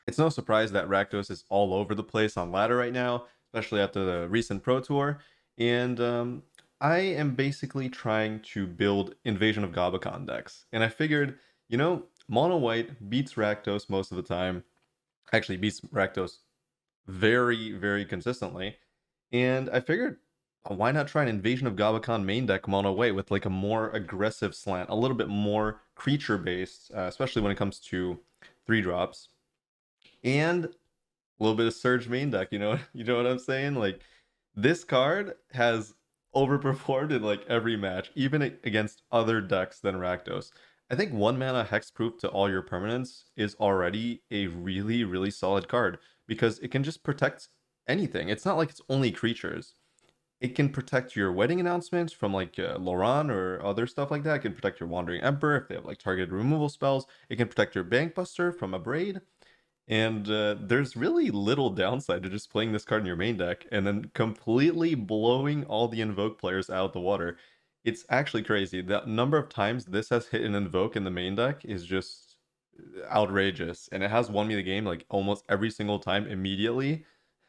It's no surprise that Rakdos is all over the place on ladder right now, especially after the recent Pro Tour. And I am basically trying to build Invasion of Gabakhan decks. And I figured, Mono White beats Rakdos most of the time. Actually, beats Rakdos very, very consistently. And I figured, why not try an Invasion of Gabakhan main deck Mono White with like a more aggressive slant, a little bit more creature based, especially when it comes to 3 drops. And a little bit of Surge main deck, you know what I'm saying? Like this card has overperformed in like every match, even against other decks than Rakdos. I think 1 mana hexproof to all your permanents is already a really, really solid card because it can just protect anything. It's not like it's only creatures. It can protect your wedding announcements from like Loran or other stuff like that. It can protect your Wandering Emperor if they have like targeted removal spells. It can protect your Bankbuster from a Braid. And there's really little downside to just playing this card in your main deck and then completely blowing all the Invoke players out of the water. It's actually crazy. The number of times this has hit an Invoke in the main deck is just outrageous. And it has won me the game like almost every single time immediately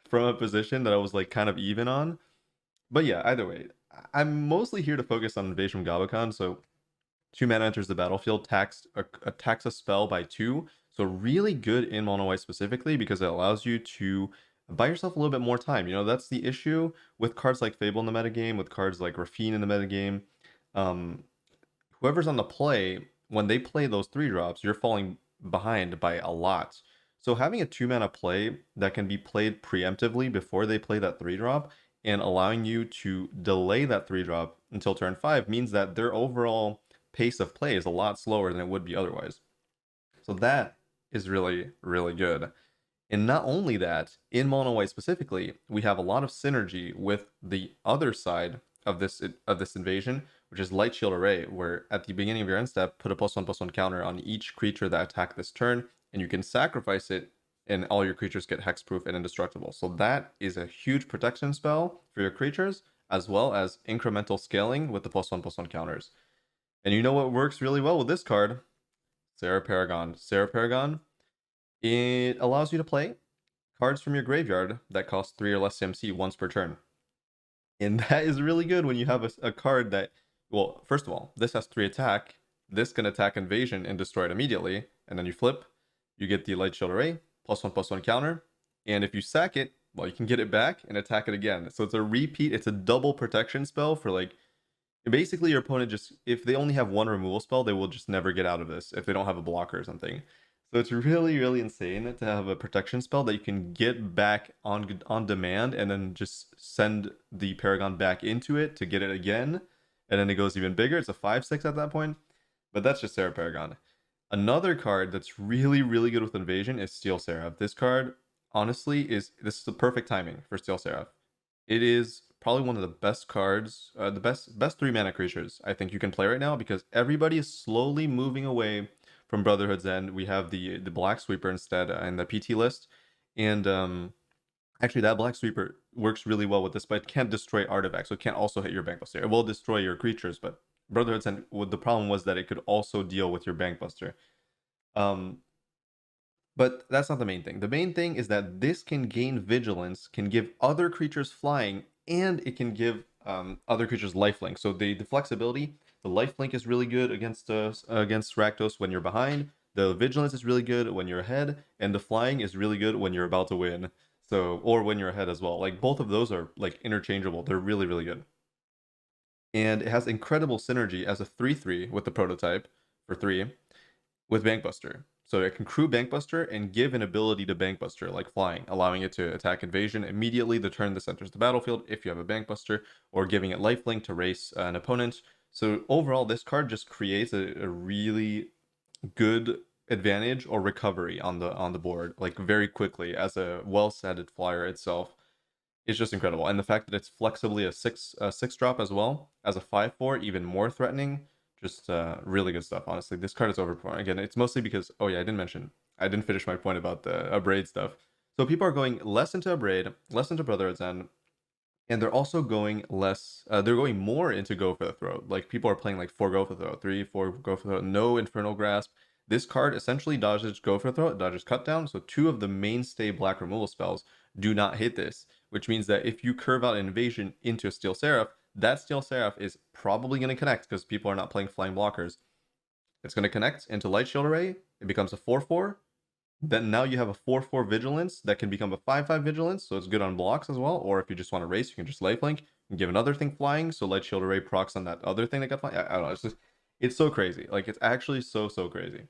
from a position that I was like kind of even on. But yeah, either way, I'm mostly here to focus on Invasion of Gabakhan, so 2 mana enters the battlefield, attacks a spell by 2. So really good in Mono White specifically because it allows you to buy yourself a little bit more time. That's the issue with cards like Fable in the metagame, with cards like Rafine in the metagame. Um, Whoever's on the play, when they play those 3 drops, you're falling behind by a lot. So having a 2 mana play that can be played preemptively before they play that 3 drop and allowing you to delay that 3 drop until turn 5 means that their overall pace of play is a lot slower than it would be otherwise. So that is really, really good. And not only that, in Mono White specifically, we have a lot of synergy with the other side of this invasion, which is Light Shield Array, where at the beginning of your end step, put a +1/+1 counter on each creature that attack this turn, and you can sacrifice it, and all your creatures get hexproof and indestructible. So that is a huge protection spell for your creatures, as well as incremental scaling with the +1/+1 counters. And you know what works really well with this card? Serra Paragon. Serra Paragon, it allows you to play cards from your graveyard that cost 3 or less CMC once per turn. And that is really good when you have a card that, well, first of all, this has 3 attack. This can attack invasion and destroy it immediately. And then you flip, you get the Light Shield Array, +1/+1 counter. And if you sack it, well, you can get it back and attack it again. So it's a repeat, it's a double protection spell for like, basically your opponent just, if they only have 1 removal spell, they will just never get out of this if they don't have a blocker or something. So it's really, really insane to have a protection spell that you can get back on demand and then just send the Paragon back into it to get it again. And then it goes even bigger. It's a 5/6 at that point. But that's just Seraph Paragon. Another card that's really, really good with Invasion is Steel Seraph. This card, honestly, this is the perfect timing for Steel Seraph. It is probably one of the best cards, the best 3 mana creatures I think you can play right now because everybody is slowly moving away from Brotherhood's End. We have the Black Sweeper instead in the PT list, and actually that Black Sweeper works really well with this, but it can't destroy artifacts, so it can't also hit your Bankbuster. It will destroy your creatures, but Brotherhood's End, the problem was that it could also deal with your Bankbuster. Um, but that's not the main thing. The main thing is that this can gain vigilance, can give other creatures flying, and it can give other creatures lifelink. So the flexibility, the lifelink is really good against Rakdos when you're behind. The vigilance is really good when you're ahead, and the flying is really good when you're about to win. So, or when you're ahead as well. Like both of those are like interchangeable. They're really, really good. And it has incredible synergy as a 3/3 with the prototype for 3 with Bankbuster. So it can crew Bankbuster and give an ability to Bankbuster, like flying, allowing it to attack invasion immediately the turn this enters the battlefield if you have a Bankbuster, or giving it lifelink to race an opponent. So overall, this card just creates a really good advantage or recovery on the board, like very quickly as a well-setted flyer itself. It's just incredible. And the fact that it's flexibly a six drop as well as a 5/4, even more threatening. Just really good stuff, honestly. This card is overpowered. Again, it's mostly because, oh yeah, I didn't finish my point about the Abrade stuff. So people are going less into Abrade, less into Brotherhood's End, and they're also going they're going more into Go for the Throat. Like people are playing like 4 Go for the Throat, 3, 4 Go for the Throat, no Infernal Grasp. This card essentially dodges Go for Throw, it dodges Cut Down, so two of the mainstay black removal spells do not hit this, which means that if you curve out Invasion into a Steel Seraph, that Steel Seraph is probably going to connect because people are not playing flying blockers. It's going to connect into Light Shield Array, it becomes a 4/4, then now you have a 4/4 Vigilance that can become a 5/5 Vigilance, so it's good on blocks as well. Or if you just want to race, you can just lifelink and give another thing flying, so Light Shield Array procs on that other thing that got flying. I don't know. It's so crazy. Like it's actually so crazy.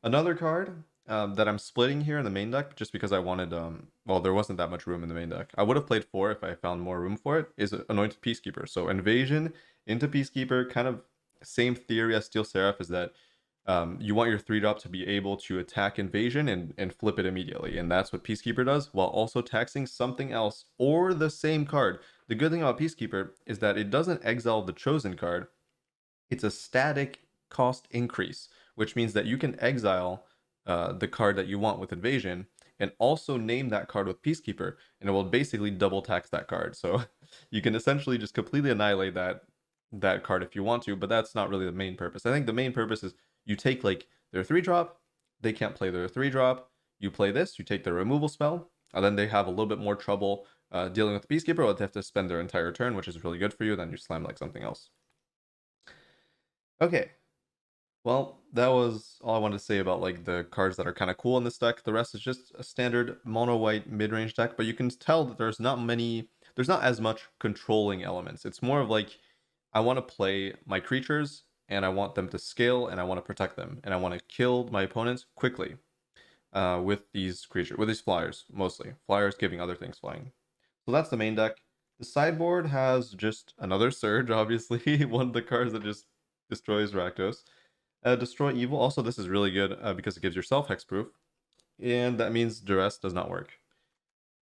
Another card that I'm splitting here in the main deck just because I wanted well, there wasn't that much room in the main deck. I would have played 4 if I found more room for it. Is Anointed Peacekeeper. So Invasion into Peacekeeper, kind of same theory as Steel Seraph, is that you want your 3-drop to be able to attack Invasion and flip it immediately, and that's what Peacekeeper does, while also taxing something else or the same card. The good thing about Peacekeeper is that it doesn't exile the chosen card. It's a static cost increase, which means that you can exile the card that you want with Invasion and also name that card with Peacekeeper, and it will basically double tax that card. So you can essentially just completely annihilate that card if you want to, but that's not really the main purpose. I think the main purpose is you take like their 3-drop, they can't play their 3-drop, you play this, you take the removal spell, and then they have a little bit more trouble dealing with the Peacekeeper, or they have to spend their entire turn, which is really good for you, then you slam like something else. Okay, well, that was all I wanted to say about like the cards that are kind of cool in this deck. The rest is just a standard mono white mid-range deck, but you can tell that there's not as much controlling elements. It's more of like I want to play my creatures and I want them to scale and I want to protect them and I want to kill my opponents quickly with these creatures, with these flyers mostly. Flyers giving other things flying. So that's the main deck. The sideboard has just another Surge, obviously, one of the cards that just destroys Rakdos. Destroy Evil. Also, this is really good because it gives yourself hexproof, and that means Duress does not work.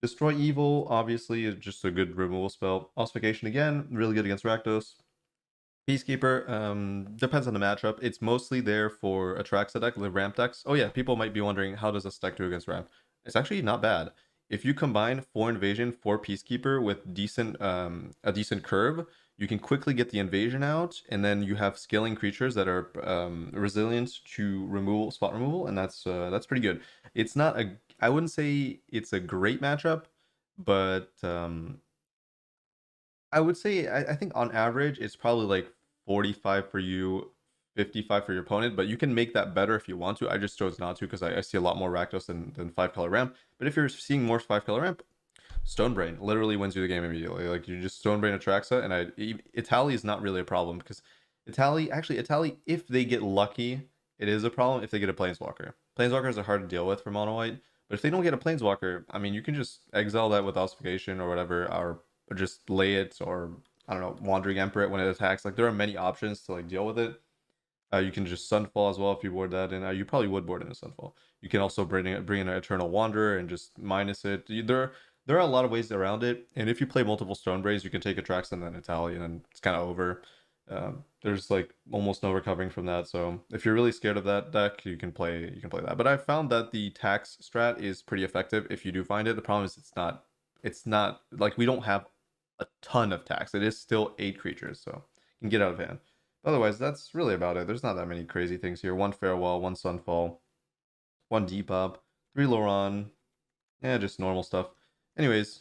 Destroy Evil, obviously, is just a good removal spell. Ossification, again, really good against Rakdos. Peacekeeper, depends on the matchup. It's mostly there for Atraxa deck, the ramp decks. Oh yeah, people might be wondering, how does this deck do against ramp? It's actually not bad. If you combine 4 Invasion, 4 Peacekeeper with a decent curve, you can quickly get the Invasion out, and then you have scaling creatures that are resilient to removal, spot removal, and that's pretty good. It's not a, I wouldn't say it's a great matchup, but I would say I think on average it's probably like 45 for you, 55 for your opponent, but you can make that better if you want to. I just chose not to because I see a lot more Rakdos than 5-color ramp. But if you're seeing more 5-color ramp, Stonebrain literally wins you the game immediately. Like you just Stonebrain Atraxa, and Itali is not really a problem because Itali, if they get lucky, it is a problem if they get a Planeswalker. Planeswalkers are hard to deal with for mono white, but if they don't get a Planeswalker, I mean, you can just exile that with Ossification or whatever, or just lay it, or I don't know, Wandering Emperor when it attacks. Like there are many options to like deal with it. You can just Sunfall as well if you board that, and you probably would board in a Sunfall. You can also bring in an Eternal Wanderer and just minus it. There are a lot of ways around it, and if you play multiple Stonebrains, you can take a Trax and then Italian, and it's kind of over. There's like almost no recovering from that. So if you're really scared of that deck, you can play that. But I found that the tax strat is pretty effective if you do find it. The problem is it's not like we don't have a ton of tax. It is still 8 creatures, so you can get out of hand. Otherwise, that's really about it. There's not that many crazy things here. 1 Farewell, 1 Sunfall, 1 Depop, 3 Loran. Yeah, just normal stuff. Anyways,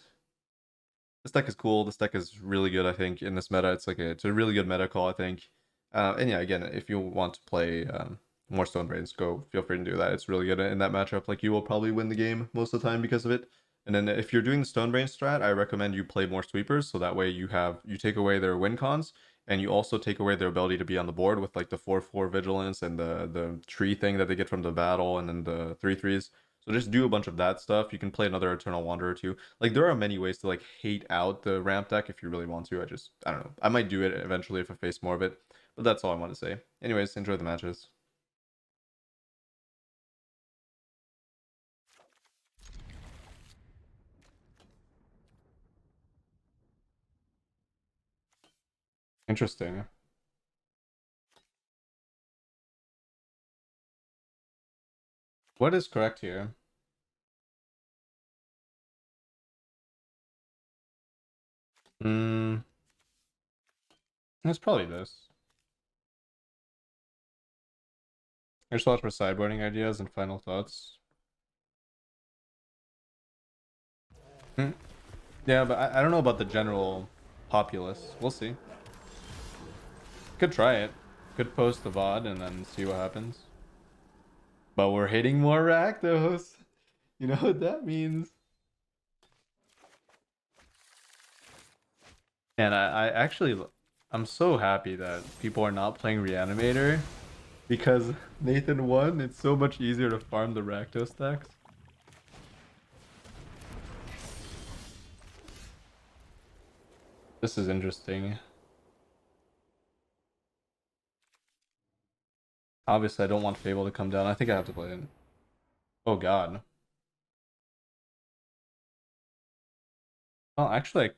this deck is cool. This deck is really good, I think, in this meta. It's a really good meta call, I think. And yeah, again, if you want to play more Stonebrains, go feel free to do that. It's really good in that matchup. Like you will probably win the game most of the time because of it. And then if you're doing the Stonebrain strat, I recommend you play more sweepers, so that way you take away their win cons, and you also take away their ability to be on the board with like the 4/4 vigilance and the tree thing that they get from the battle, and then the 3/3s. So just do a bunch of that stuff. You can play another Eternal Wanderer too. Like there are many ways to like hate out the ramp deck if you really want to. I don't know. I might do it eventually if I face more of it. But that's all I want to say. Anyways, enjoy the matches. Interesting. What is correct here? Hmm. It's probably this. I just watch for sideboarding ideas and final thoughts. Yeah, but I don't know about the general populace. We'll see. Could try it. Could post the VOD and then see what happens. But we're hitting more Rakdos. You know what that means. And I'm so happy that people are not playing Reanimator because Nathan won. It's so much easier to farm the Rakdos stacks. This is interesting. Obviously, I don't want Fable to come down. I think I have to play it. Oh god. Well, actually, I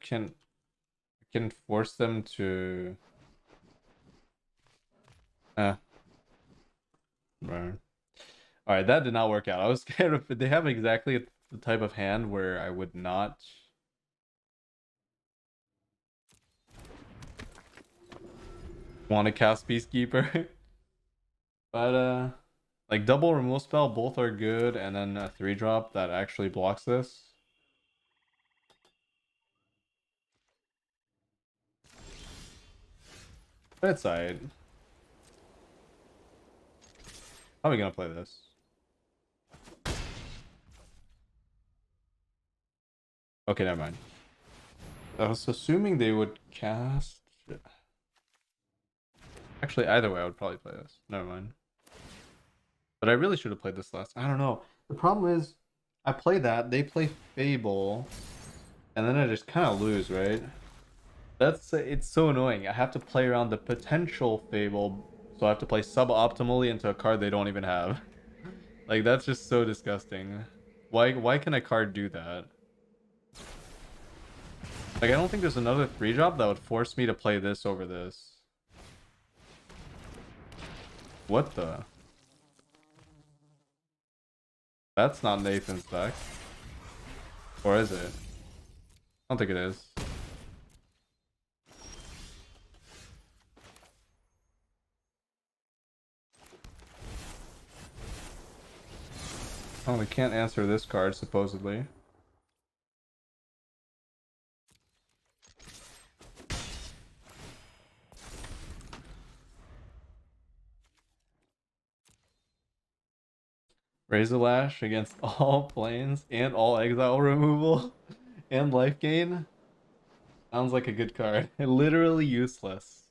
can force them to. Right. All right, that did not work out. I was scared of it. They have exactly the type of hand where I would not want to cast Peacekeeper. But like double removal spell, both are good, and then a 3-drop that actually blocks this. That's side. How are we gonna play this? Okay, never mind. I was assuming they would cast. Actually, either way, I would probably play this. Never mind. But I really should have played this last. I don't know. The problem is, I play that, they play Fable, and then I just kind of lose, right? It's so annoying. I have to play around the potential Fable, so I have to play suboptimally into a card they don't even have. Like that's just so disgusting. Why can a card do that? Like I don't think there's another 3-drop that would force me to play this over this. What the? That's not Nathan's deck. Or is it? I don't think it is. Oh, we can't answer this card, supposedly. Razor Lash against all planes and all exile removal and life gain. Sounds like a good card. Literally useless.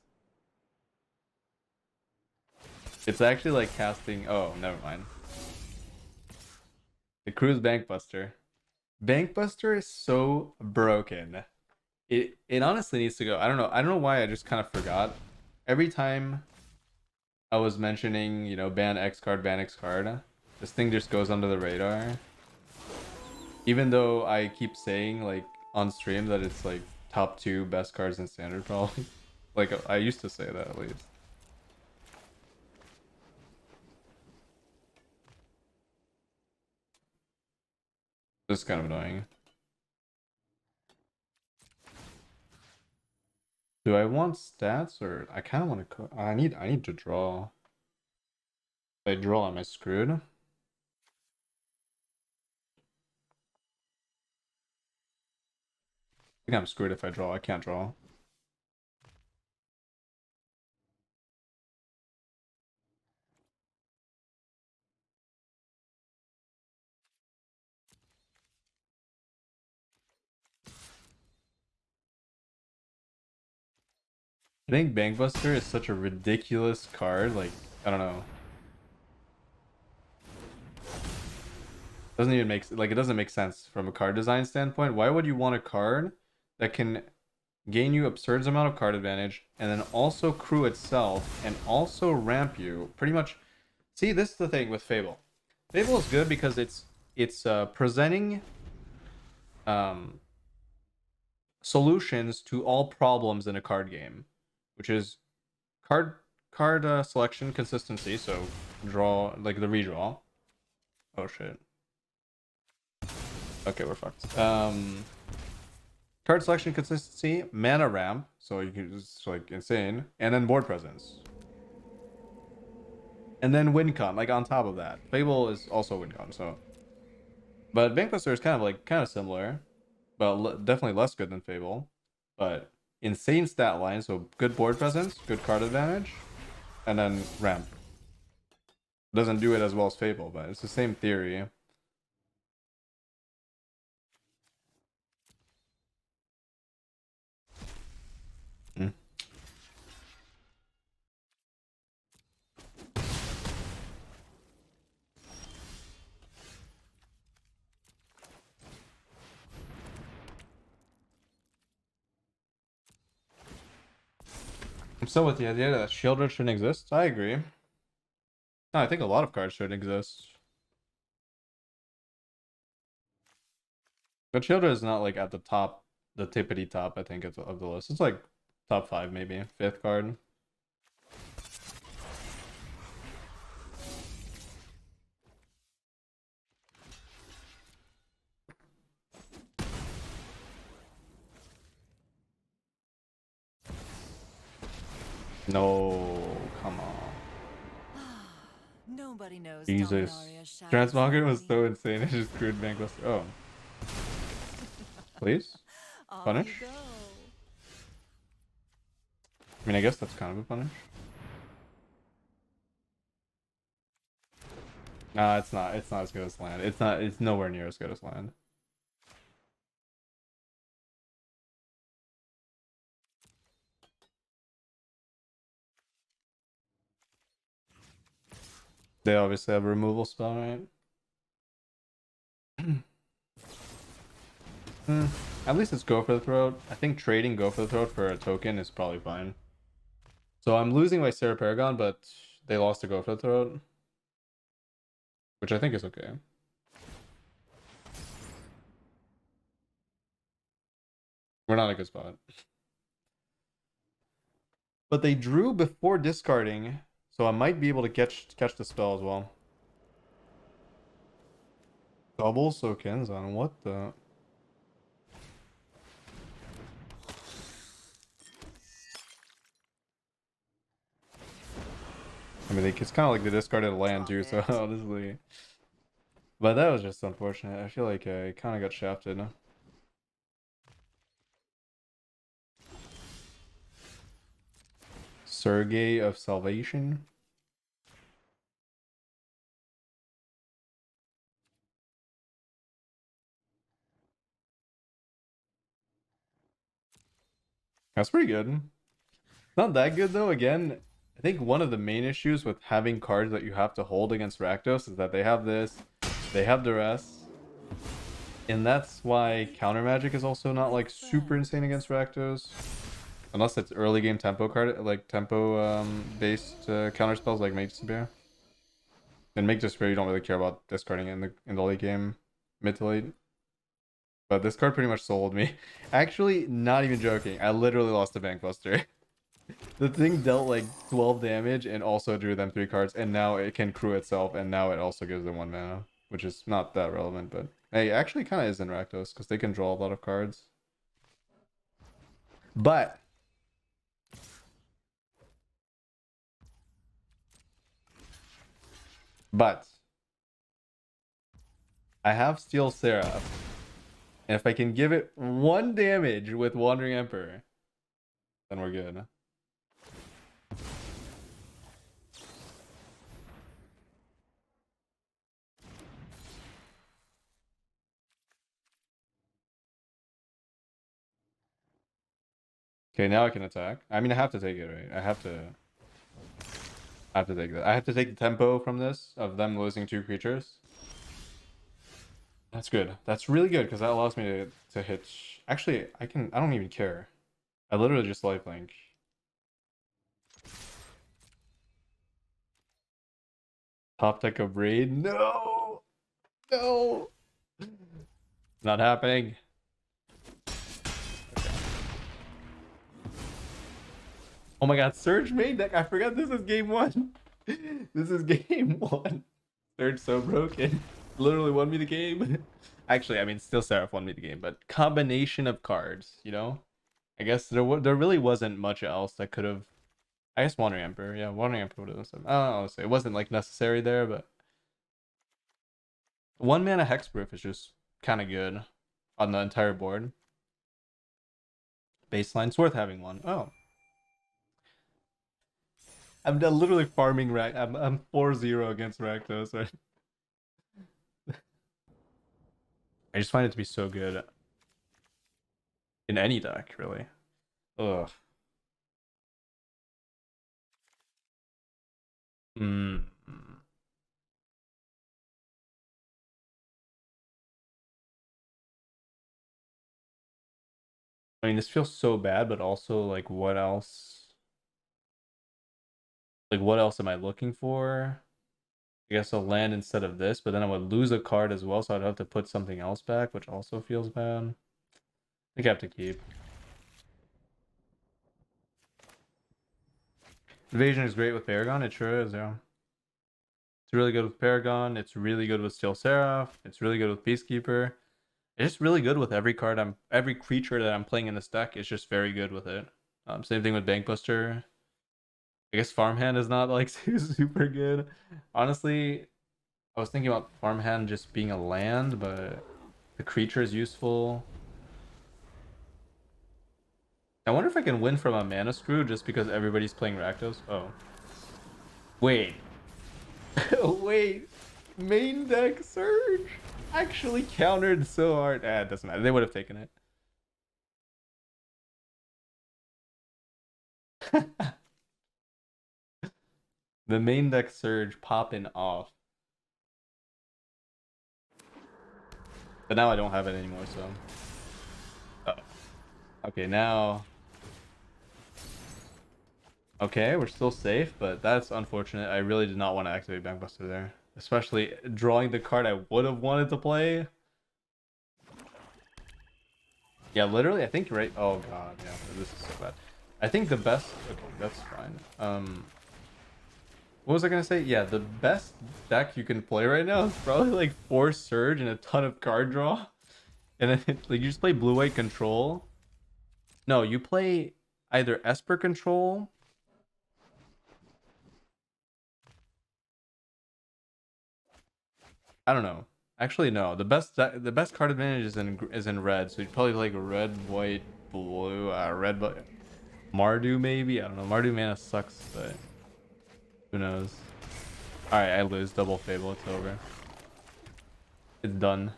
It's actually like casting. Oh, never mind. The Krowz Bankbuster. Bankbuster is so broken. It honestly needs to go. I don't know. I don't know why I just kind of forgot. Every time I was mentioning, ban X card, this thing just goes under the radar. Even though I keep saying like on stream that it's like top 2 best cards in standard probably. Like I used to say that at least. This is kind of annoying. Do I want stats or I kind of want to? I need to draw. If I draw, am I screwed? I think I'm screwed if I draw. I can't draw. I think Bankbuster is such a ridiculous card. Like, I don't know. Doesn't even make like it doesn't make sense from a card design standpoint. Why would you want a card that can gain you absurd amount of card advantage and then also crew itself and also ramp you? Pretty much. See, this is the thing with Fable. Fable is good because it's presenting solutions to all problems in a card game, which is card selection consistency. So draw like the redraw. Oh shit. Okay, we're fucked. Card selection consistency, mana ramp, so you can just like insane, and then board presence. And then WinCon, like on top of that. Fable is also WinCon, so. But Vanquisher is kind of similar, but definitely less good than Fable. But insane stat line, so good board presence, good card advantage, and then ramp. Doesn't do it as well as Fable, but it's the same theory. Mm. I'm still with the idea that Shieldred shouldn't exist. I agree. No, I think a lot of cards shouldn't exist. But Shieldred is not like at the top, the tippity top, I think, of the list. It's like top 5, maybe. 5th card. No, come on. Nobody knows Jesus. Dominaria's shadow Transmogger was family. so insane. It just screwed Vanquisher. Oh. Please? Off Punish? you go. I mean, I guess that's kind of a punish. Nah, it's not. It's not as good as land. It's not. It's nowhere near as good as land. They obviously have a removal spell, right? At least it's go for the throat. I think trading go for the throat for a token is probably fine. So I'm losing my Sarah Paragon, but they lost to go for the throat, which I think is okay. We're not in a good spot. But they drew before discarding, so I might be able to catch the spell as well. Double Soakins on what the? I mean, it's kind of like they discarded a land too, so honestly. But that was just unfortunate. I feel like I kind of got shafted. Sergei of Salvation. That's pretty good. Not that good though. Again, I think one of the main issues with having cards that you have to hold against Rakdos is that they have this, they have duress, and that's why counter magic is also not like super insane against Rakdos, unless it's early game tempo card, like tempo based counter spells like Mage Spear. And Make Despair, you don't really care about discarding in the late game, mid to late. But this card pretty much sold me. Actually, not even joking. I literally lost to Bankbuster. The thing dealt like 12 damage and also drew them 3 cards, and now it can crew itself, and now it also gives them 1 mana, which is not that relevant, but hey, actually kind of is in Rakdos because they can draw a lot of cards. But but I have Steel Seraph, and if I can give it 1 damage with Wandering Emperor, then we're good. Okay, now I can attack. I mean, I have to take it, right? I have to take that. I have to take the tempo from this of them losing 2 creatures. That's good. That's really good because that allows me to hit. Actually, I don't even care. I literally just lifelink. Top deck of raid. No, no, not happening. Okay. Oh my God, Surge main deck. I forgot this is game 1. This is game 1. Surge so broken. Literally won me the game. Actually, I mean, still Seraph won me the game, but combination of cards, you know? I guess there really wasn't much else that could have I guess Wandering Emperor. Yeah, Wandering Emperor would have done. I don't know. It wasn't like necessary there, but 1 mana Hexproof is just kind of good on the entire board. Baseline's worth having one. Oh, I'm literally farming Rack. I'm 4-0 against Rakdos, right? I just find it to be so good in any deck, really. Ugh. Mm. I mean, this feels so bad, but also like, what else? Like, what else am I looking for? I guess I'll land instead of this, but then I would lose a card as well, so I'd have to put something else back, which also feels bad. I think I have to keep. Invasion is great with Paragon. It sure is, yeah. It's really good with Paragon. It's really good with Steel Seraph. It's really good with Peacekeeper. It's just really good with every card every creature that I'm playing in this deck is just very good with it. Same thing with Bankbuster. I guess Farmhand is not like super good. Honestly, I was thinking about Farmhand just being a land, but the creature is useful. I wonder if I can win from a mana screw just because everybody's playing Rakdos. Oh. Wait. Wait. Main deck Surge actually countered so hard. It doesn't matter. They would have taken it. The main deck Surge popping off. But now I don't have it anymore, so. Oh. Okay, now. Okay, we're still safe, but that's unfortunate. I really did not want to activate Bankbuster there. Especially drawing the card I would have wanted to play. Yeah, literally, I think right. Oh god, yeah, this is so bad. I think the best. Okay, that's fine. What was I gonna say? Yeah, the best deck you can play right now is probably like Force Surge and a ton of card draw, and then like you just play Blue White Control. No, you play either Esper Control. I don't know. Actually, no. The best card advantage is in red. So you'd probably like red, white, blue, red, but Mardu maybe. I don't know. Mardu mana sucks, but who knows? All right, I lose double Fable. It's over. It's done.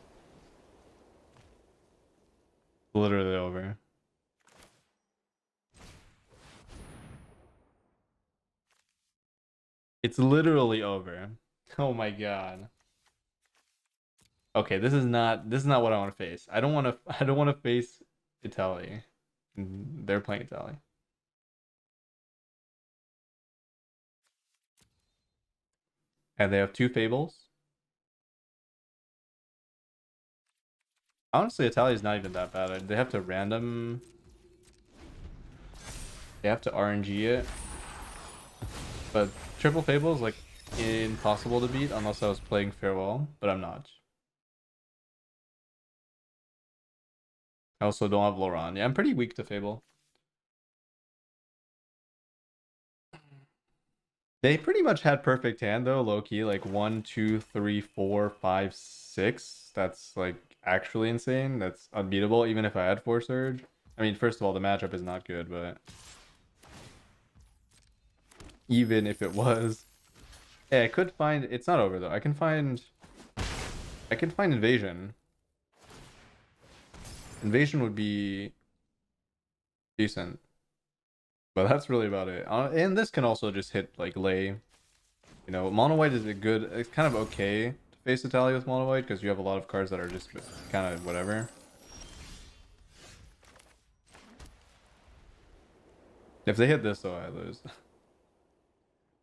Literally over. It's literally over. Oh my god. Okay, this is not what I want to face. I don't want to I don't want to face Italy. They're playing Italy. And they have two Fables. Honestly, Italy is not even that bad. They have to random. They have to RNG it. But triple Fable is like impossible to beat unless I was playing Farewell, but I'm not. I also don't have Loran. Yeah, I'm pretty weak to Fable. They pretty much had perfect hand though, low key. Like 1, 2, 3, 4, 5, 6. That's like actually insane. That's unbeatable, even if I had Force Surge. I mean, first of all, the matchup is not good, but even if it was, yeah, I could find. It's not over though. I can find Invasion. Invasion would be decent, but that's really about it. And this can also just hit like lay. You know, mono white is a good. It's kind of okay to face Italia with mono white because you have a lot of cards that are just kind of whatever. If they hit this, though, I lose.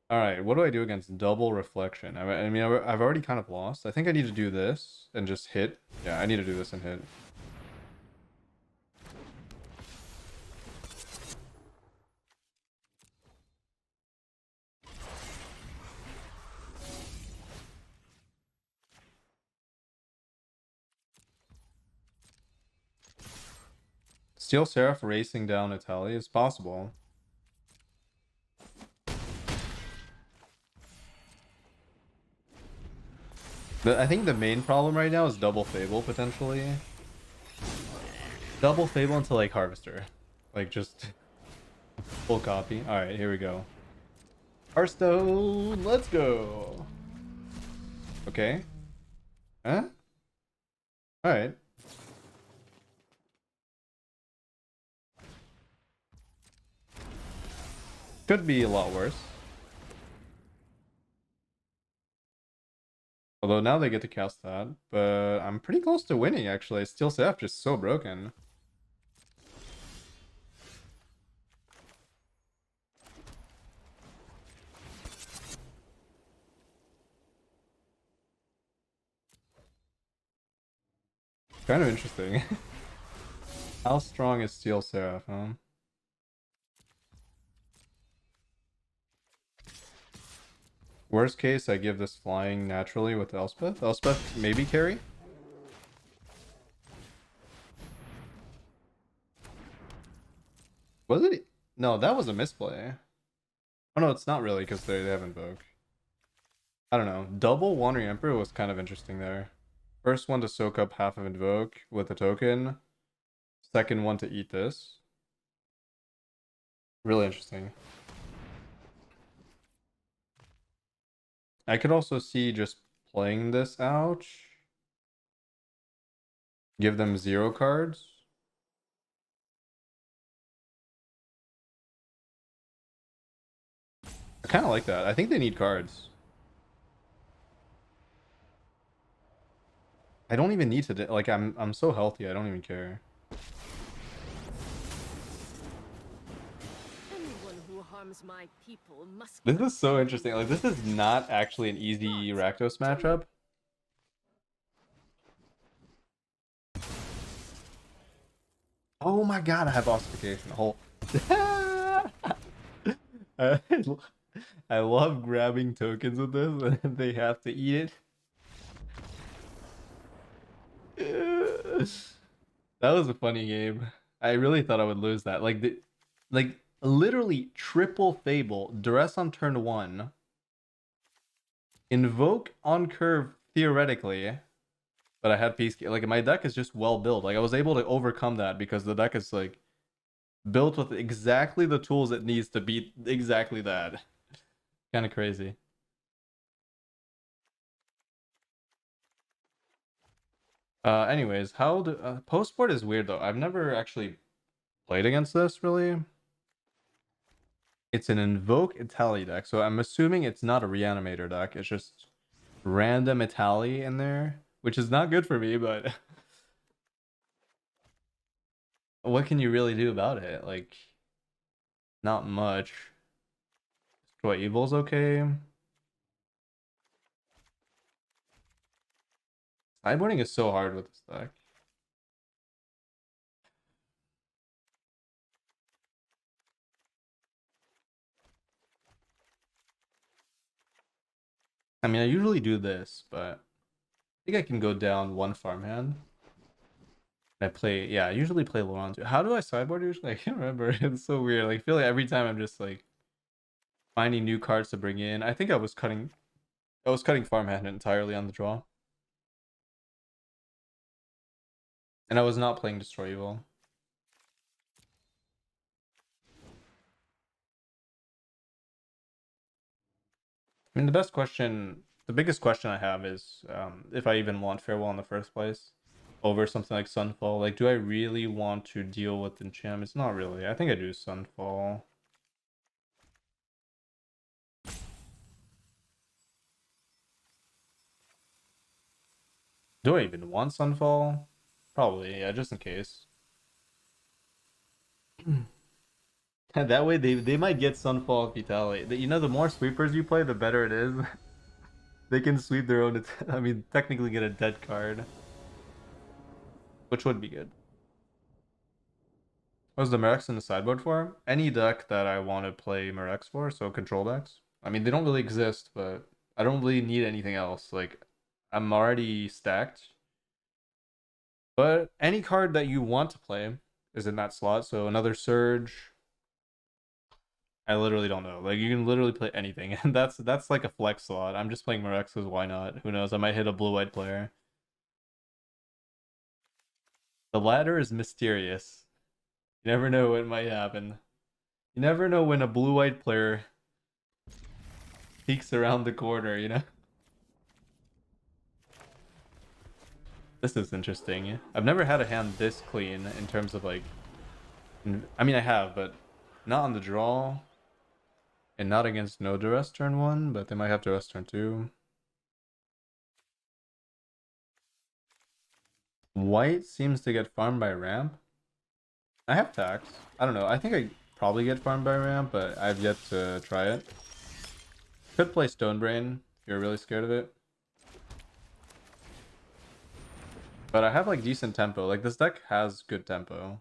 All right, what do I do against double reflection? I mean, I've already kind of lost. I think I need to do this and just hit. Yeah, I need to do this and hit. Steel Seraph racing down Italy is possible. I think the main problem right now is double Fable, potentially. Double Fable into, like, Harvester. Like, just full copy. Alright, here we go. Hearthstone, let's go! Okay. Huh? Alright. Could be a lot worse. Although now they get to cast that. But I'm pretty close to winning, actually. Steel Staff just so broken. Kind of interesting. How strong is Steel Seraph, huh? Worst case, I give this flying naturally with Elspeth. Elspeth maybe carry? Was it? No, that was a misplay. Oh no, it's not really because they have Invoke. I don't know. Double Wandering Emperor was kind of interesting there. First one to soak up half of Invoke with a token. Second one to eat this. Really interesting. I could also see just playing this out. Give them 0 cards. I kind of like that. I think they need cards. I don't even need to, like, I'm so healthy, I don't even care. Anyone who harms my people must. This is so interesting. Like, this is not actually an easy Rakdos matchup. Oh my god, I have ossification. Whole. I, I love grabbing tokens with this, and they have to eat it. That was a funny game. I really thought I would lose that. Like literally triple Fable, duress on turn 1, invoke on curve theoretically, but I had peace. Like, my deck is just well built. Like, I was able to overcome that because the deck is like built with exactly the tools it needs to beat exactly that. Kind of crazy. Anyways, how do post board is weird though. I've never actually played against this really. It's an invoke Itali deck, so I'm assuming it's not a reanimator deck. It's just random Itali in there, which is not good for me, but what can you really do about it? Like, not much. Destroy Evil's okay. Sideboarding is so hard with this deck. I mean, I usually do this, but I think I can go down 1 farmhand. I play, yeah, I usually play Laurent too. How do I sideboard usually? I can't remember. It's so weird. Like, I feel like every time I'm just like finding new cards to bring in. I think I was cutting farmhand entirely on the draw. And I was not playing Destroy Evil. I mean, the biggest question I have is if I even want Farewell in the first place over something like Sunfall. Like, do I really want to deal with enchant? It's not really. I think I do Sunfall. Do I even want Sunfall? Probably, yeah, just in case. That way they might get Sunfall Vitality. You know, the more sweepers you play, the better it is. They can sweep their own, I mean, technically get a dead card, which would be good. Was the Merex in the sideboard for? Any deck that I want to play Merex for, so control decks. I mean, they don't really exist, but I don't really need anything else. Like, I'm already stacked. But any card that you want to play is in that slot. So another Surge, I literally don't know. Like, you can literally play anything, and that's like a flex slot. I'm just playing Morex because why not? Who knows? I might hit a blue-white player. The ladder is mysterious. You never know what might happen. You never know when a blue-white player peeks around the corner, you know? This is interesting. I've never had a hand this clean in terms of like... I mean, I have, but not on the draw. And not against no duress turn 1, but they might have duress turn 2. White seems to get farmed by ramp. I have tax. I don't know. I think I probably get farmed by ramp, but I've yet to try it. Could play Stonebrain if you're really scared of it. But I have like decent tempo. Like this deck has good tempo.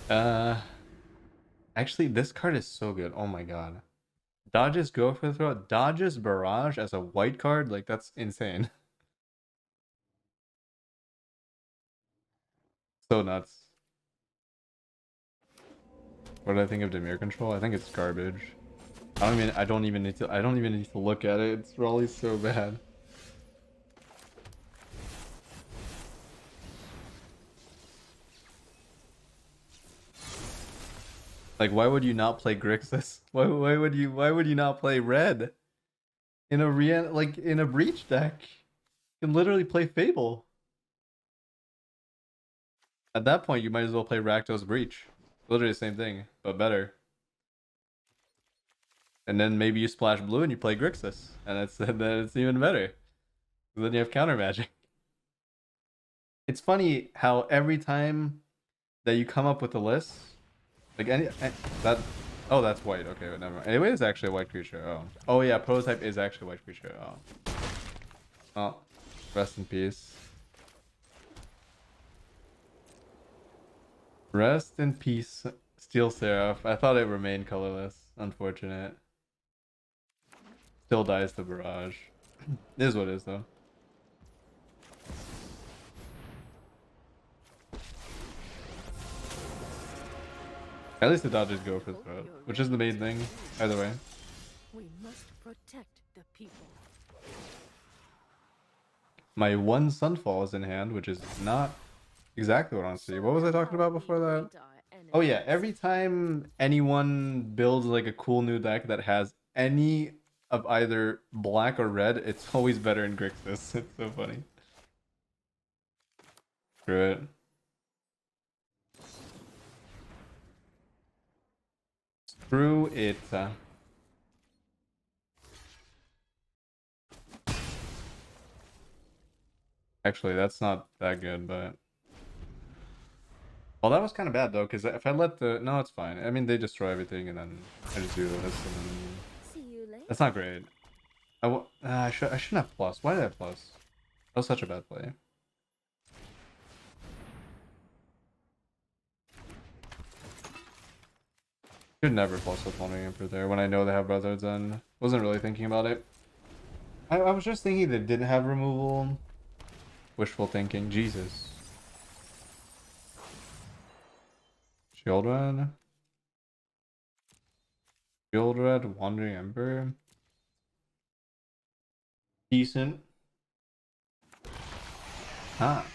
uh Actually, this card is so good. Oh my god. Dodges go for the throw. Dodges barrage as a white card. Like that's insane. So nuts. What do I think of Dimir control? I think it's garbage. I don't even need to look at it. It's probably so bad. Like, why would you not play Grixis? Why would you not play red? In a like in a breach deck. You can literally play Fable. At that point you might as well play Rakdos Breach. Literally the same thing, but better. And then maybe you splash blue and you play Grixis. And then it's even better. Then you have counter magic. It's funny how every time that you come up with a list, like that. Oh, that's white. Okay, but never mind. Anyway, it's actually a white creature. Oh, oh yeah, prototype is actually a white creature. Oh, oh, rest in peace. Rest in peace, Steel Seraph. I thought it remained colorless. Unfortunate. Still dies to barrage. It is what it is though. At least the dodges go for throat, which is the main thing. Either way. We must protect the people. My one Sunfall is in hand, which is not exactly what I want to see. What was I talking about before that? Oh yeah, every time anyone builds like a cool new deck that has any of either black or red, it's always better in Grixis. It's so funny. Screw it. Screw it. Actually, that's not that good, but... Well, that was kind of bad, though, because if I let the... No, it's fine. I mean, they destroy everything, and then I just do this, and then... See you later. That's not great. I shouldn't have plus. Why did I have plus? That was such a bad play. Should never plus with Wandering Emperor there when I know they have Brothers, and wasn't really thinking about it. I was just thinking they didn't have removal. Wishful thinking. Jesus. Shield Red. Shield Red, Wandering Emperor. Decent. Ah.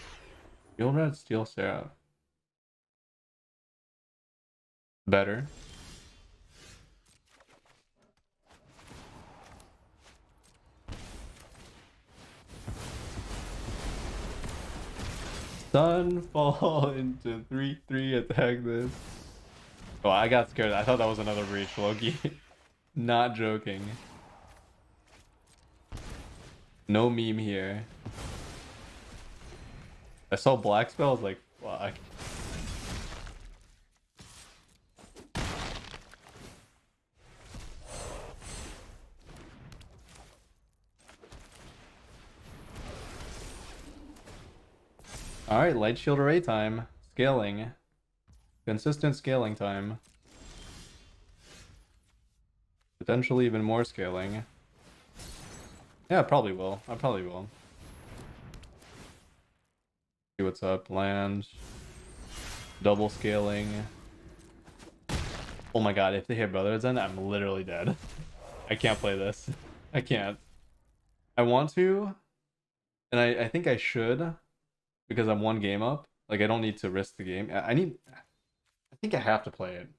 Shield Red, Steel Seraph. Better. Sunfall into 3/3 attack this. Oh, I got scared. I thought that was another breach, Loki. Not joking. No meme here. I saw black spell, I was like, fuck. Alright, light shield array time. Scaling. Consistent scaling time. Potentially even more scaling. Yeah, I probably will. I probably will. See what's up. Land. Double scaling. Oh my god, if they hit Brothers End, I'm literally dead. I can't play this. I can't. I want to, and I think I should, because I'm one game up. Like, I don't need to risk the game. I think I have to play it.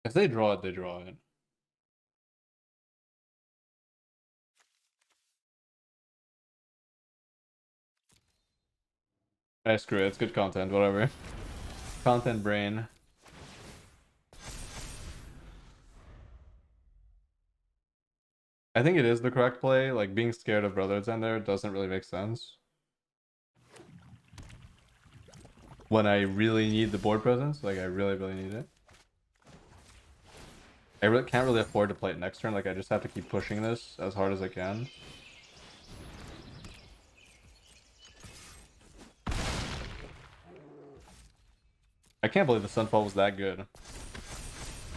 If they draw it, they draw it. Screw it. It's good content, whatever. Content brain. I think it is the correct play. Like, being scared of Brothers End there doesn't really make sense. When I really need the board presence, like, I really, really need it. I really can't really afford to play it next turn. Like, I just have to keep pushing this as hard as I can. I can't believe the Sunfall was that good. Like,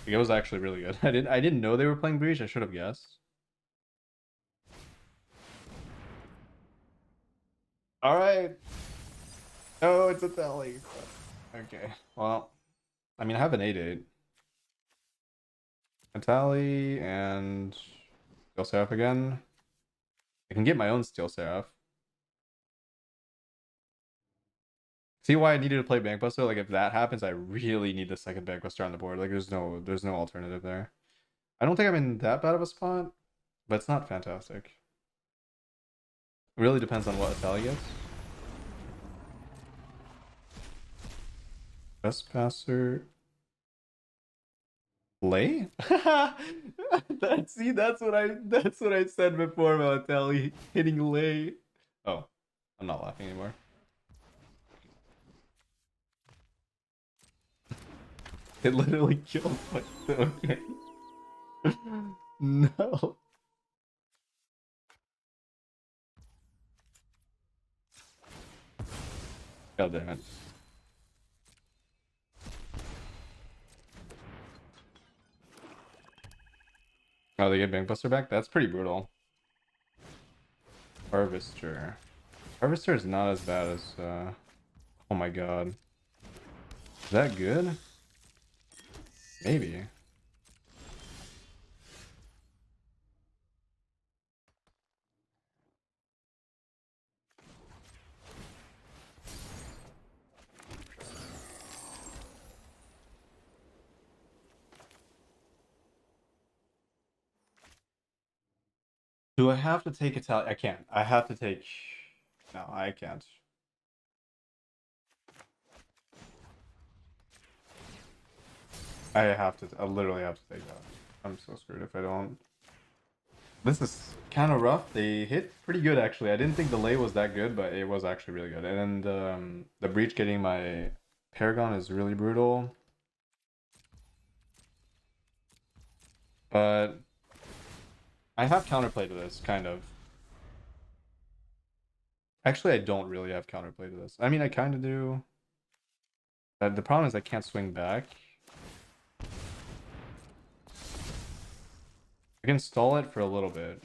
it was actually really good. I didn't know they were playing Breach. I should have guessed. All right. Oh, it's a tally. Okay. Well, I mean, I have an 8/8. A tally and Steel Seraph again. I can get my own Steel Seraph. See why I needed to play Bankbuster? Like, if that happens, I really need the second Bankbuster on the board. Like, there's no alternative there. I don't think I'm in that bad of a spot, but it's not fantastic. It really depends on what Atali gets. Trespasser. Lay? That's what I said before about Atali hitting Lay. Oh, I'm not laughing anymore. It literally killed my okay. No. God damn it. Oh, they get Bankbuster back? That's pretty brutal. Harvester. Harvester is not as bad as oh my god. Is that good? Maybe. Do I have to take Italian? I can't. I have to take. No, I can't. I have to. I literally have to take that. I'm so screwed if I don't. This is kind of rough. They hit pretty good actually. I didn't think the lay was that good, but it was actually really good. And the breach getting my Paragon is really brutal. But I have counterplay to this, kind of. Actually, I don't really have counterplay to this. I mean, I kind of do. The problem is I can't swing back. I can stall it for a little bit.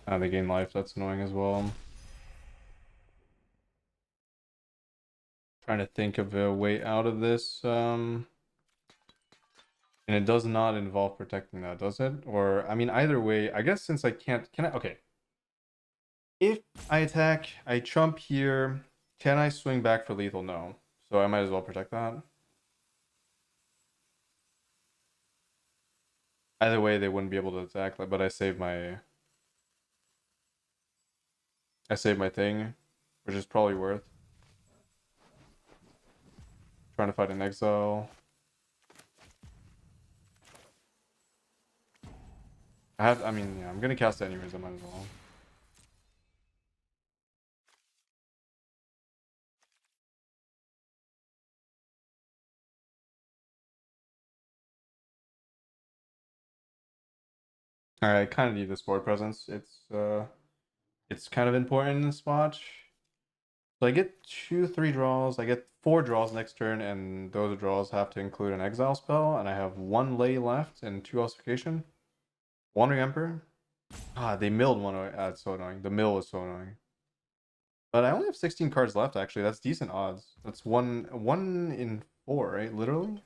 They gain life. That's annoying as well. Trying to think of a way out of this. And it does not involve protecting that, does it? Or, I mean, either way, I guess since I can't... Can I... Okay. If I attack, I chump here, can I swing back for lethal? No. So I might as well protect that. Either way, they wouldn't be able to attack, but I save my... I save my thing, which is probably worth. Trying to fight an exile. I mean, yeah, I'm gonna cast it anyways, I might as well. Alright, I kind of need this board presence. It's it's kind of important in this watch. So I get 3 draws. I get 4 draws next turn, and those draws have to include an exile spell, and I have 1 lay left and 2 ossification. Wandering Emperor. Ah, they milled one. It's so annoying. The mill is so annoying. But I only have 16 cards left, actually. That's decent odds. That's one in 4, right? Literally.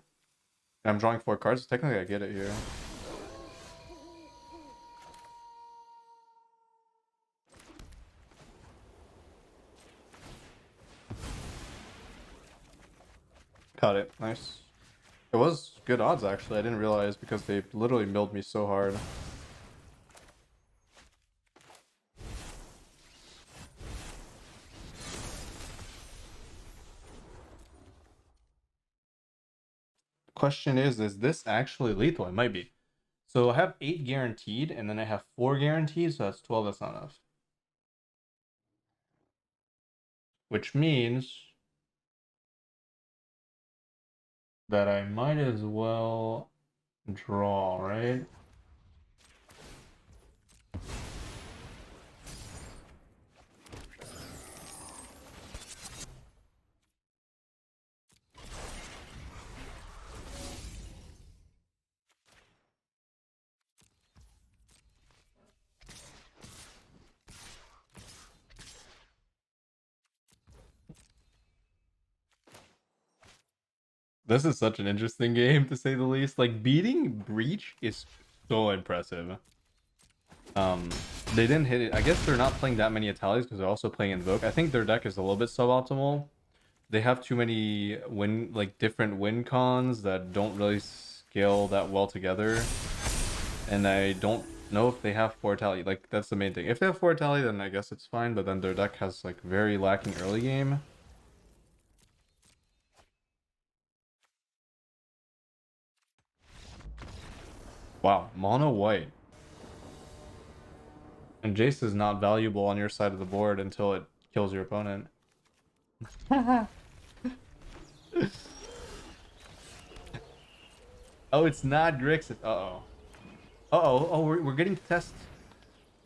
And I'm drawing 4 cards. Technically, I get it here. Got it. Nice. It was good odds, actually. I didn't realize because they literally milled me so hard. Question is this actually lethal? It might be. So I have 8 guaranteed, and then I have 4 guaranteed, so that's 12. That's not enough. Which means that I might as well draw, right? This is such an interesting game, to say the least. Like, beating Breach is so impressive. They didn't hit it. I guess they're not playing that many Italians because they're also playing Invoke. I think their deck is a little bit suboptimal. They have too many different win cons that don't really scale that well together. And I don't know if they have 4 Itali. Like, that's the main thing. If they have 4 Itali, then I guess it's fine, but then their deck has like very lacking early game. Wow, mono white. And Jace is not valuable on your side of the board until it kills your opponent. Oh, it's not Grixis. Uh-oh. Uh-oh. Oh, we're getting to test.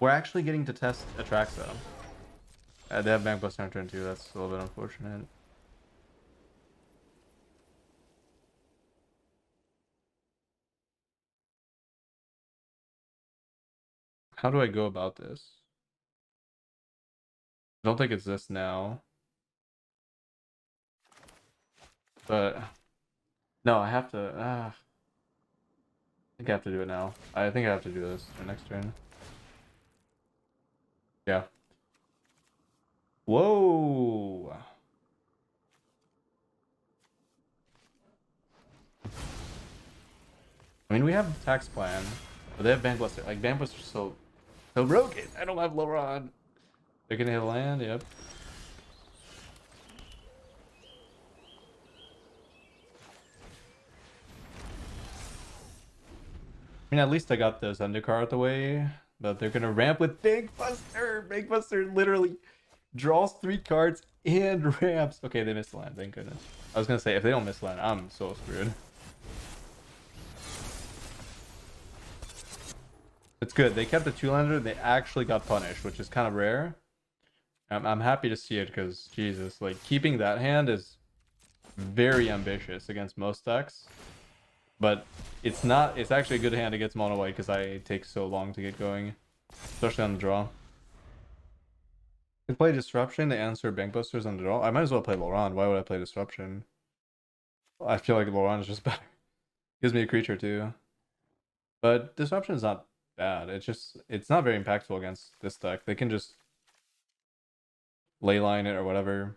We're actually getting to test Atraxa. They have Bank Buster on turn 2. That's a little bit unfortunate. How do I go about this? I don't think it's this now. But no, I have to. I think I have to do it now. I think I have to do this for next turn. Yeah. Whoa. I mean, we have tax plan, but they have Bank Buster. Like, Bank Buster's so broken. I don't have Loran. They're gonna hit a land. Yep. I mean, at least I got the Zendikar out the way, but they're gonna ramp with Bank Buster. Bank Buster literally draws 3 cards and ramps. Okay, they missed the land. Thank goodness. I was gonna say, if they don't miss the land, I'm so screwed. It's good. They kept the 2-lander. They actually got punished, which is kind of rare. I'm happy to see it because, Jesus, like, keeping that hand is very ambitious against most decks. But it's not. It's actually a good hand against mono white because I take so long to get going, especially on the draw. I play Disruption to answer Bank Busters on the draw. I might as well play Loran. Why would I play Disruption? I feel like Loran is just better. Gives me a creature too. But Disruption is not bad. It's not very impactful against this deck. They can just leyline it or whatever.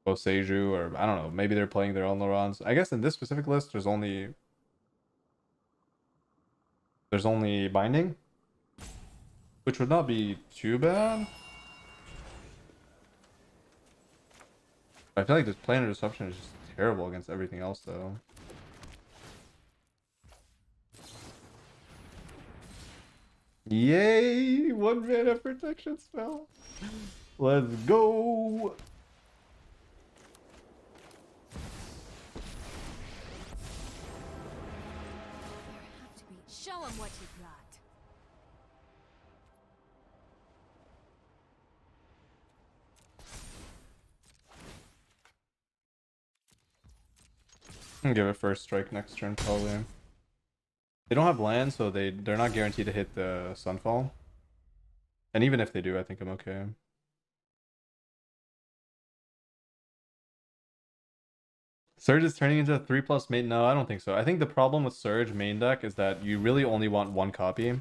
Go Seiju, or I don't know. Maybe they're playing their own Lorans. I guess in this specific list, there's only Binding, which would not be too bad. I feel like this Planar Disruption is just terrible against everything else, though. Yay! 1 mana protection spell. Let's go! Show him what you got. I'm gonna give it first strike next turn probably. They don't have land, so they're not guaranteed to hit the Sunfall. And even if they do, I think I'm okay. Surge is turning into a 3+ main. No, I don't think so. I think the problem with Surge main deck is that you really only want one copy.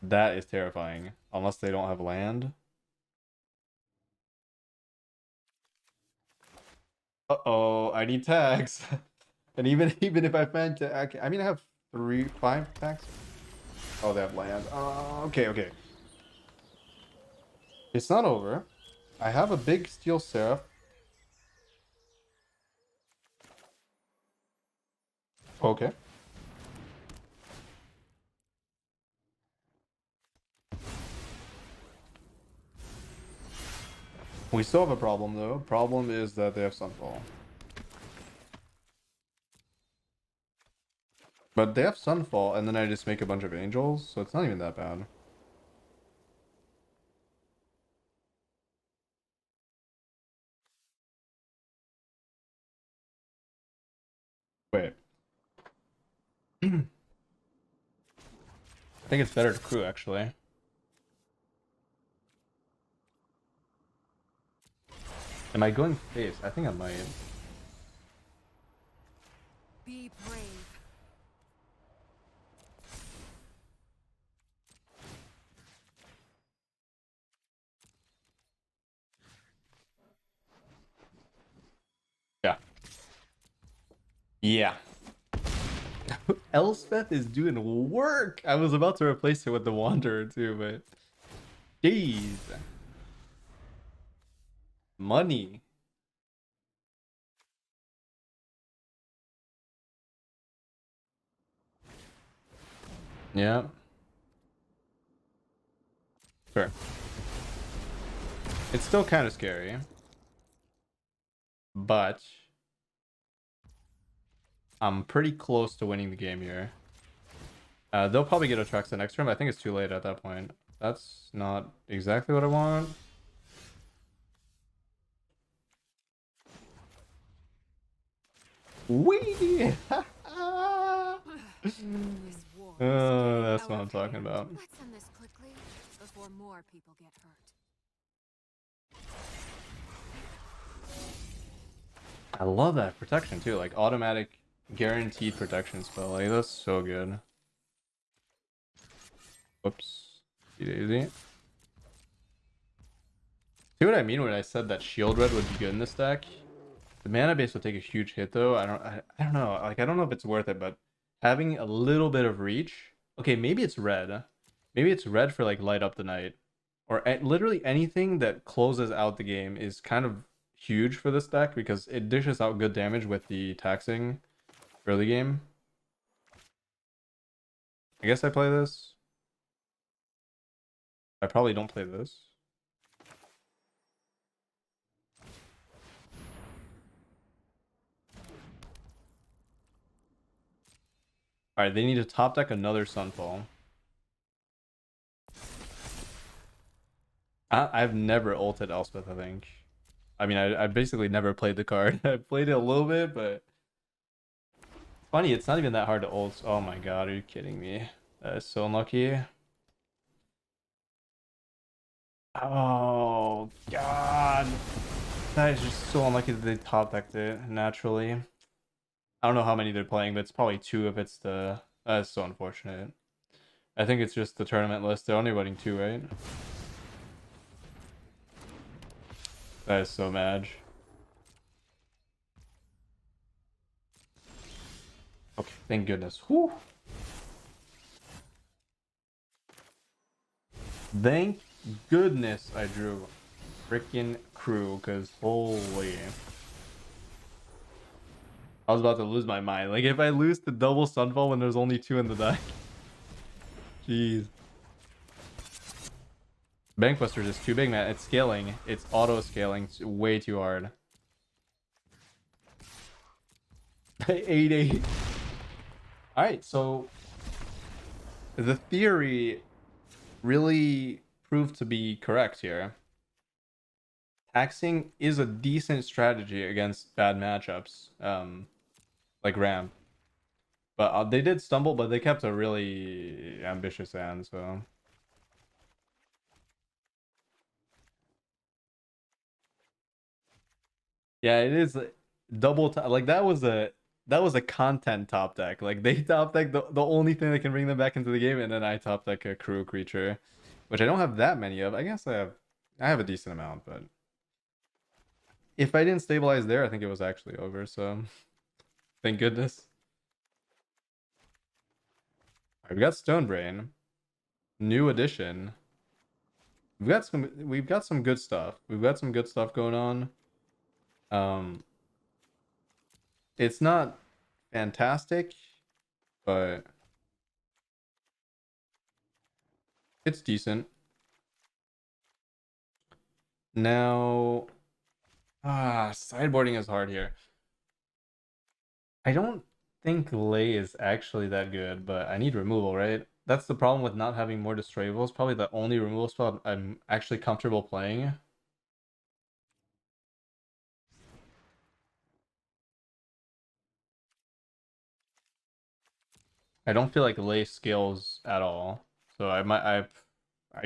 That is terrifying. Unless they don't have land. Uh-oh, I need tags. And even if I find tag, I mean I have 5 tags. Oh, they have land. Okay. It's not over. I have a big steel seraph. Okay. We still have a problem though. Problem is that they have Sunfall. But they have Sunfall, and then I just make a bunch of angels, so it's not even that bad. Wait. I think it's better to crew, actually. Am I going face? I think I might. Be brave. Yeah. Yeah. Elspeth is doing work! I was about to replace it with the Wanderer too, but... Jeez. Money. Yeah. Sure. It's still kind of scary. But... I'm pretty close to winning the game here. They'll probably get Atraxa next turn, but I think it's too late at that point. That's not exactly what I want. Wee! Oh, that's what I'm talking about. Let's end this quickly before more people get hurt. I love that protection too, like automatic guaranteed protection spell. Like that's so good. Whoops. Easy. See what I mean when I said that shield red would be good in this deck? The mana base would take a huge hit though. I don't know. Like I don't know if it's worth it, but having a little bit of reach. Okay, maybe it's red. Maybe it's red for like light up the night. Or literally anything that closes out the game is kind of huge for this deck because it dishes out good damage with the taxing early game. I guess I play this. I probably don't play this. Alright, they need to top deck another Sunfall. I've never ulted Elspeth, I think. I mean, I basically never played the card. I played it a little bit, but... Funny, it's not even that hard to ult. Oh my god, are you kidding me? That is so unlucky. Oh, god. That is just so unlucky that they top decked it naturally. I don't know how many they're playing, but it's probably 2 if it's the... That's so unfortunate. I think it's just the tournament list. They're only running 2, right? That is so mad. Okay, thank goodness. Whew. Thank goodness I drew freaking crew, because holy. I was about to lose my mind. Like, if I lose the double Sunfall when there's only 2 in the deck. Jeez. Bankbuster is too big, man. It's scaling. It's auto-scaling. It's way too hard. 8-8. Alright, so... The theory really proved to be correct here. Taxing is a decent strategy against bad matchups. like ramp. But they did stumble, but they kept a really ambitious hand, so. Yeah, it is double like that was a content top deck. Like they top deck the only thing that can bring them back into the game, and then I top deck a crew creature, which I don't have that many of. I guess I have a decent amount, but if I didn't stabilize there, I think it was actually over. So thank goodness. We've got Stonebrain, new addition. We've got some good stuff. We've got some good stuff going on. Um, it's not fantastic, but it's decent. Now, sideboarding is hard here. I don't think Lay is actually that good, but I need removal, right? That's the problem with not having more destroyables. Probably the only removal spell I'm actually comfortable playing. I don't feel like Lay scales at all. So I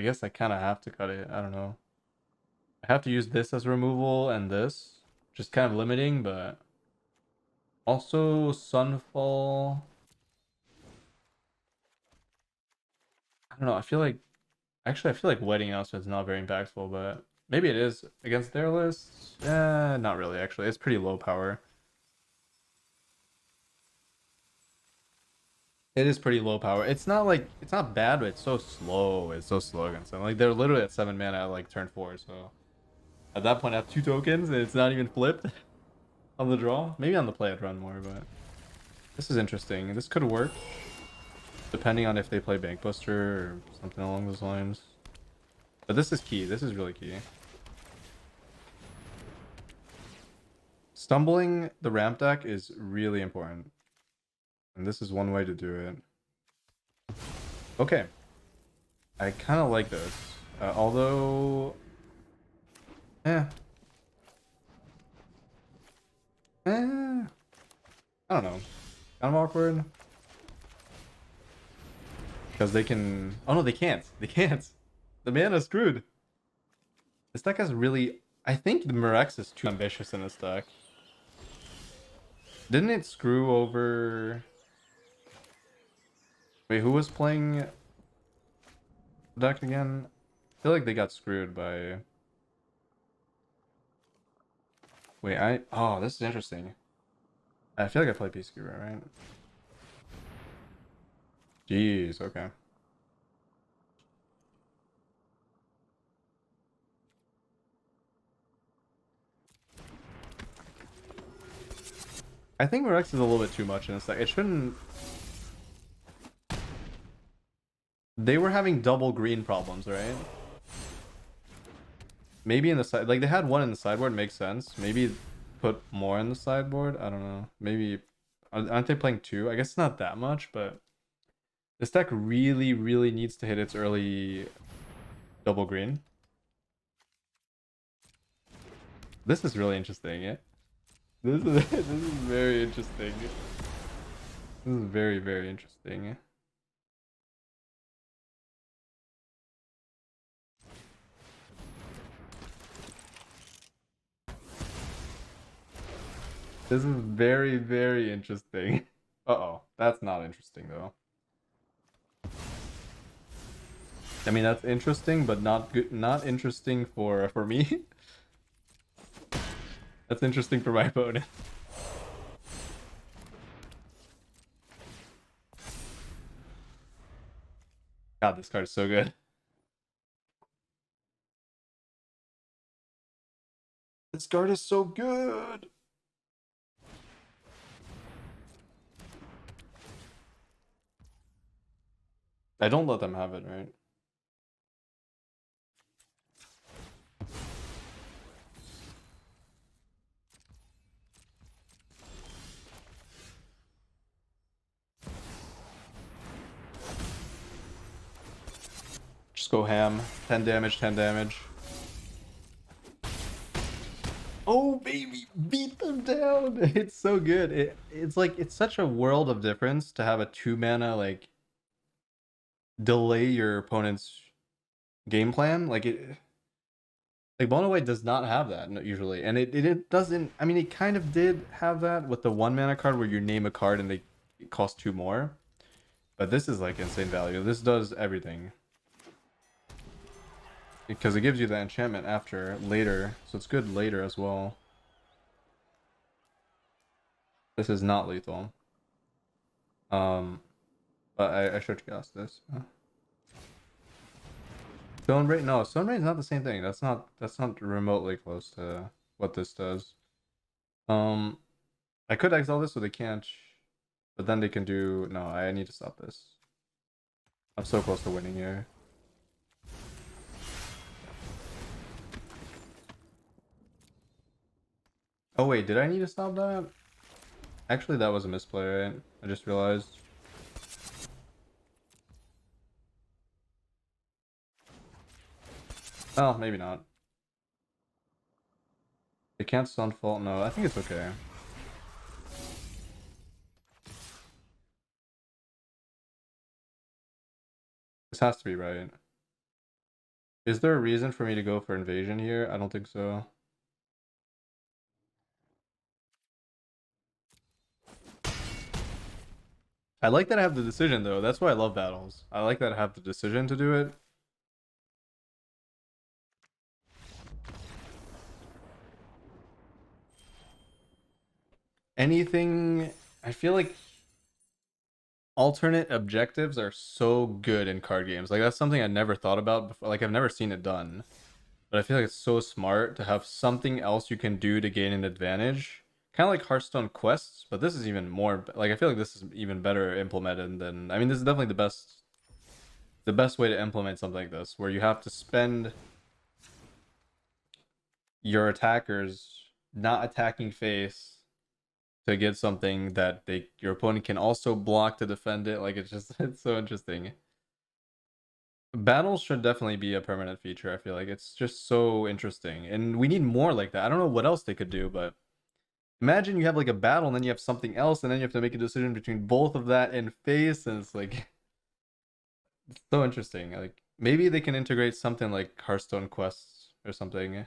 guess I kind of have to cut it. I don't know. I have to use this as removal and this. Just kind of limiting, but also Sunfall. I don't know. I feel like Wedding Announcement is not very impactful, but maybe it is against their list. Not really, actually. It's pretty low power. It is pretty low power. It's not bad, but it's so slow. It's so slow against them. Like they're literally at 7 mana at like turn 4, so at that point I have 2 tokens and it's not even flipped on the draw. Maybe on the play I'd run more, but this is interesting. This could work depending on if they play Bankbuster or something along those lines. But this is key. This is really key. Stumbling the ramp deck is really important. And this is one way to do it. Okay. I kind of like this. Although... Eh. I don't know. Kind of awkward. Because they can... Oh no, they can't. They can't. The mana's screwed. This deck has really... I think the Murex is too ambitious in this deck. Didn't it screw over... Wait, who was playing the deck again? I feel like they got screwed by... Wait, Oh, this is interesting. I feel like I played Peacekeeper, right? Jeez, okay. I think Murex is a little bit too much in this deck. It shouldn't... They were having double green problems, right? Maybe in the side... Like, they had one in the sideboard, makes sense. Maybe put more in the sideboard? I don't know. Maybe... Aren't they playing 2? I guess it's not that much, but... This deck really, really needs to hit its early double green. This is really interesting, yeah? This is very interesting. This is very, very interesting. This is very, very interesting. Uh-oh. That's not interesting, though. I mean, that's interesting, but not good. Not interesting for me. That's interesting for my opponent. God, this card is so good. This card is so good. I don't let them have it, right? Just go ham. 10 damage, 10 damage. Oh baby, beat them down. It's so good. It's like it's such a world of difference to have a 2 mana like delay your opponent's game plan. Like MonoW does not have that usually, and it doesn't. I mean, it kind of did have that with the 1 mana card where you name a card and it costs 2 more. But this is like insane value. This does everything because it gives you the enchantment after later, so it's good later as well. This is not lethal. But I should cast this. Stone Rain? No, Stone Rain is not the same thing. That's not remotely close to what this does. I could exile this, so they can't. But then they can do. No, I need to stop this. I'm so close to winning here. Oh wait, did I need to stop that? Actually, that was a misplay, right? I just realized. Oh, maybe not. They can't Sunfall. No, I think it's okay. This has to be right. Is there a reason for me to go for invasion here? I don't think so. I like that I have the decision though. That's why I love battles. I like that I have the decision to do it. Anything, I feel like alternate objectives are so good in card games. Like that's something I never thought about before. Like I've never seen it done. But I feel like it's so smart to have something else you can do to gain an advantage. Kind of like Hearthstone quests, but this is even more like I feel like this is even better implemented than I mean this is definitely the best way to implement something like this where you have to spend your attackers not attacking face to get something that your opponent can also block to defend it. Like it's just it's so interesting. Battles should definitely be a permanent feature. I feel like it's just so interesting, and we need more like that. I don't know what else they could do, but imagine you have like a battle, and then you have something else, and then you have to make a decision between both of that and face, and it's like it's so interesting. Like maybe they can integrate something like Hearthstone quests or something.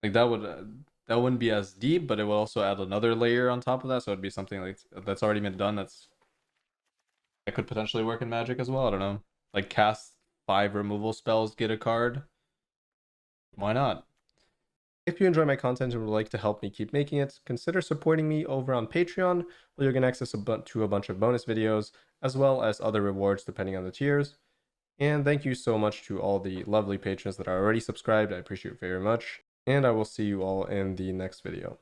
Like that wouldn't be as deep, but it will also add another layer on top of that. So it'd be something like that's already been done. That could potentially work in Magic as well. I don't know. Like cast 5 removal spells, get a card. Why not? If you enjoy my content and would like to help me keep making it, consider supporting me over on Patreon, where you can access to a bunch of bonus videos, as well as other rewards depending on the tiers. And thank you so much to all the lovely patrons that are already subscribed. I appreciate it very much. And I will see you all in the next video.